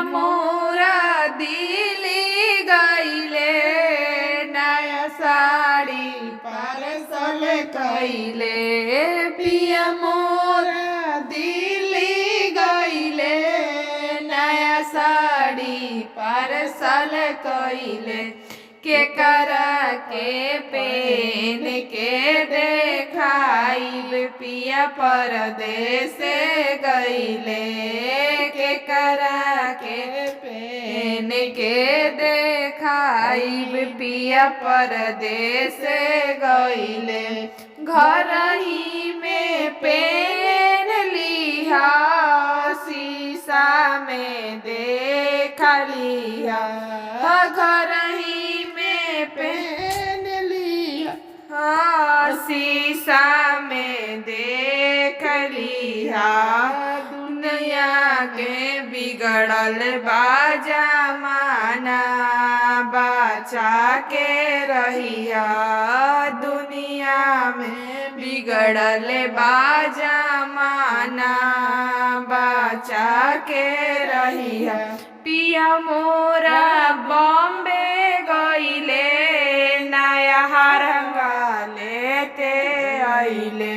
मोरा दिली गईले नया साड़ी पार्सल कइले पिया मोरा दिली गईले नया साड़ी पार्सल कइले केकरा के पेन के देखाइब पिया परदेस गईले केकरा के पेन के देखाइब पिया परदेस गईले घर ही में पेन लिहा शीशा में देख लिहा घर ही में पेन लिहा शीशा में देख लिहा दुनिया के बिगड़ल बा जमाना बचा के रहिया दुनिया में बिगड़ल बा जमाना बचा के रहिया पिया मोरा बॉम्बे गईले नया हरंगा लेते आइले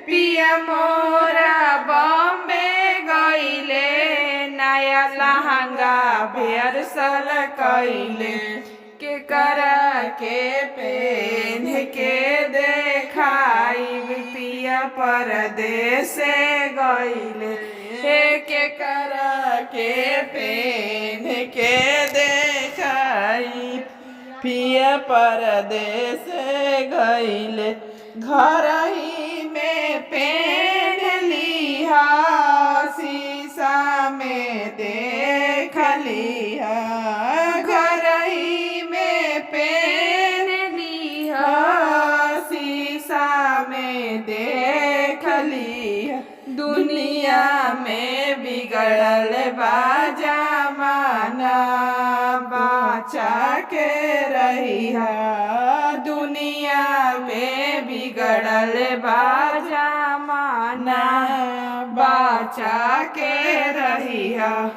पिया मोरा बॉम्बे गईले नया लहंगा भेरसल कइले केकरा के पेन के देखाइब पिया परदेस गईले केकरा के पेन के देखाइब पिया परदेस गईले घर ही में पेन लिहा शीशा में देख लिहा घर ही में पेन लिहा शीशा में देख लिहा दुनिया में बिगड़ल बा जमाना बचा के रहिया दुनिया में बिगड़ल बा जमाना बचा के रहिया।